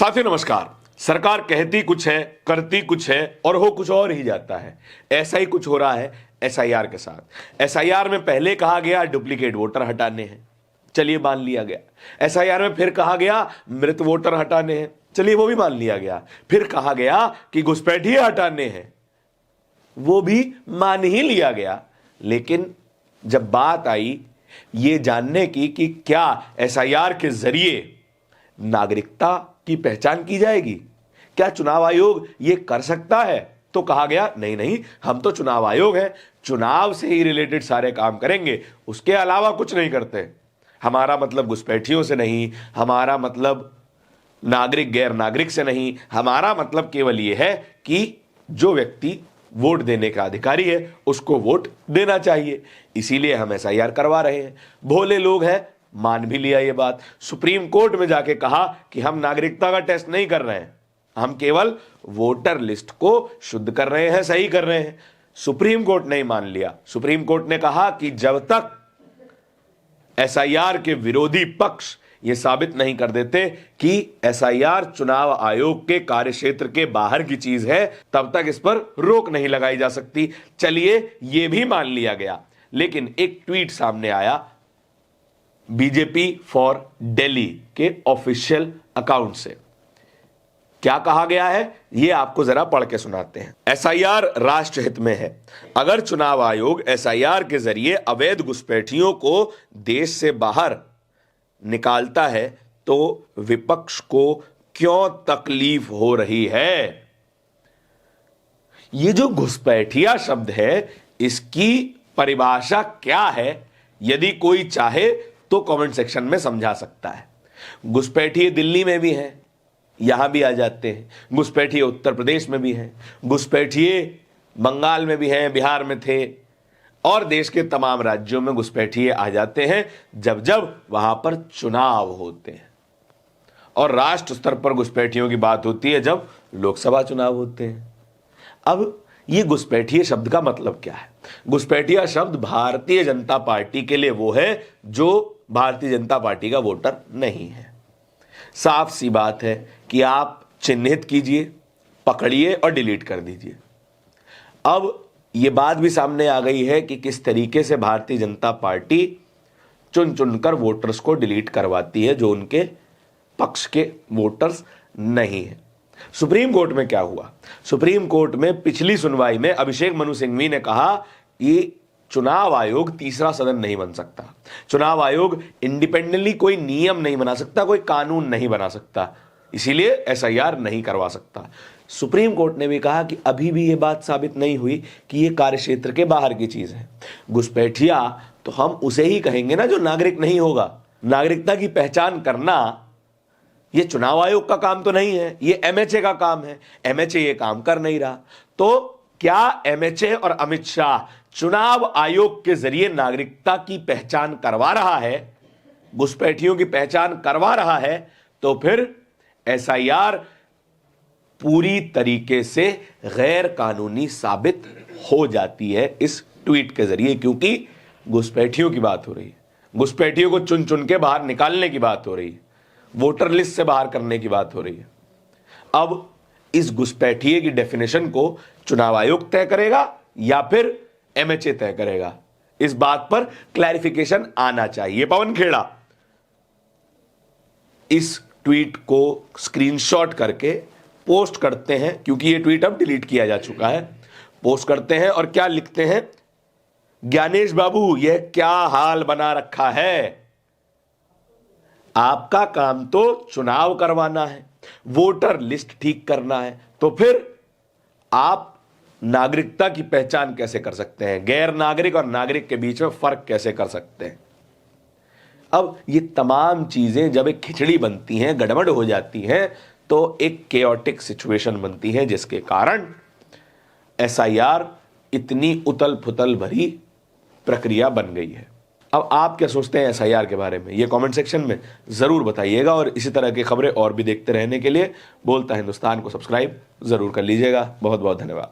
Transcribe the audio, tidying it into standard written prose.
साथियों नमस्कार। सरकार कहती कुछ है, करती कुछ है और हो कुछ और ही जाता है। ऐसा ही कुछ हो रहा है एसआईआर के साथ। एसआईआर में पहले कहा गया डुप्लीकेट वोटर हटाने हैं, चलिए मान लिया गया। एसआईआर में फिर कहा गया मृत वोटर हटाने हैं, चलिए वो भी मान लिया गया। फिर कहा गया कि घुसपैठिए हटाने हैं, वो भी मान ही लिया गया। लेकिन जब बात आई ये जानने की कि क्या एसआईआर के जरिए नागरिकता की पहचान की जाएगी, क्या चुनाव आयोग ये कर सकता है, तो कहा गया नहीं नहीं, हम तो चुनाव आयोग हैं, चुनाव से ही रिलेटेड सारे काम करेंगे, उसके अलावा कुछ नहीं करते। हमारा मतलब घुसपैठियों से नहीं, हमारा मतलब नागरिक गैर नागरिक से नहीं, हमारा मतलब केवल यह है कि जो व्यक्ति वोट देने का अधिकारी है उसको वोट देना चाहिए, इसीलिए हम एसआईआर करवा रहे हैं। भोले लोग हैं, मान भी लिया ये बात। सुप्रीम कोर्ट में जाके कहा कि हम नागरिकता का टेस्ट नहीं कर रहे हैं, हम केवल वोटर लिस्ट को शुद्ध कर रहे हैं, सही कर रहे हैं। सुप्रीम कोर्ट नहीं मान लिया। सुप्रीम कोर्ट ने कहा कि जब तक एसआईआर के विरोधी पक्ष यह साबित नहीं कर देते कि एसआईआर चुनाव आयोग के कार्यक्षेत्र के बाहर की चीज है, तब तक इस पर रोक नहीं लगाई जा सकती। चलिए यह भी मान लिया गया। लेकिन एक ट्वीट सामने आया बीजेपी फॉर दिल्ली के ऑफिशियल अकाउंट से। क्या कहा गया है यह आपको जरा पढ़ के सुनाते हैं। एसआईआर राष्ट्रहित में है। अगर चुनाव आयोग एसआईआर के जरिए अवैध घुसपैठियों को देश से बाहर निकालता है तो विपक्ष को क्यों तकलीफ हो रही है। यह जो घुसपैठिया शब्द है, इसकी परिभाषा क्या है, यदि कोई चाहे तो कमेंट सेक्शन में समझा सकता है। घुसपैठिए दिल्ली में भी हैं, यहां भी आ जाते हैं। घुसपैठिए उत्तर प्रदेश में भी हैं, घुसपैठिए बंगाल में भी हैं, बिहार में थे, और देश के तमाम राज्यों में घुसपैठिए आ जाते हैं जब जब वहां पर चुनाव होते हैं। और राष्ट्र स्तर पर घुसपैठियों की बात होती है जब लोकसभा चुनाव होते हैं। अब ये घुसपैठिए शब्द का मतलब क्या है? घुसपैठिया शब्द भारतीय जनता पार्टी के लिए वो है जो भारतीय जनता पार्टी का वोटर नहीं है। साफ सी बात है कि आप चिन्हित कीजिए, पकड़िए और डिलीट कर दीजिए। अब यह बात भी सामने आ गई है कि किस तरीके से भारतीय जनता पार्टी चुन चुनकर वोटर्स को डिलीट करवाती है जो उनके पक्ष के वोटर्स नहीं है। सुप्रीम कोर्ट में क्या हुआ? सुप्रीम कोर्ट में पिछली सुनवाई में अभिषेक मनु सिंघवी ने कहा कि चुनाव आयोग तीसरा सदन नहीं बन सकता, चुनाव आयोग इंडिपेंडेंटली कोई नियम नहीं बना सकता, कोई कानून नहीं बना सकता, इसीलिए एसआईआर नहीं करवा सकता। सुप्रीम कोर्ट ने भी कहा कि अभी भी यह बात साबित नहीं हुई कि यह कार्यक्षेत्र के बाहर की चीज है। घुसपैठिया तो हम उसे ही कहेंगे ना जो नागरिक नहीं होगा। नागरिकता की पहचान करना यह चुनाव आयोग का काम तो नहीं है, यह एमएचए का काम है। एमएचए यह काम कर नहीं रहा, तो क्या एमएचए और अमित शाह चुनाव आयोग के जरिए नागरिकता की पहचान करवा रहा है, घुसपैठियों की पहचान करवा रहा है, तो फिर एसआईआर पूरी तरीके से गैर कानूनी साबित हो जाती है इस ट्वीट के जरिए, क्योंकि घुसपैठियों की बात हो रही है, घुसपैठियों को चुन चुन के बाहर निकालने की बात हो रही है, वोटर लिस्ट से बाहर करने की बात हो रही है। अब इस घुसपैठिए की डेफिनेशन को चुनाव आयोग तय करेगा या फिर एमएचए तय करेगा, इस बात पर क्लैरिफिकेशन आना चाहिए। पवन खेड़ा इस ट्वीट को स्क्रीनशॉट करके पोस्ट करते हैं, क्योंकि यह ट्वीट अब डिलीट किया जा चुका है। पोस्ट करते हैं और क्या लिखते हैं? ज्ञानेश बाबू यह क्या हाल बना रखा है, आपका काम तो चुनाव करवाना है, वोटर लिस्ट ठीक करना है, तो फिर आप नागरिकता की पहचान कैसे कर सकते हैं? गैर नागरिक और नागरिक के बीच में फर्क कैसे कर सकते हैं? अब ये तमाम चीजें जब एक खिचड़ी बनती हैं, गड़बड़ हो जाती हैं, तो एक केओटिक सिचुएशन बनती है, जिसके कारण एसआईआर इतनी उतल फुतल भरी प्रक्रिया बन गई है। अब आप क्या सोचते हैं एसआईआर के बारे में, ये कमेंट सेक्शन में जरूर बताइएगा। और इसी तरह की खबरें और भी देखते रहने के लिए बोलता हिंदुस्तान को सब्सक्राइब जरूर कर लीजिएगा। बहुत बहुत धन्यवाद।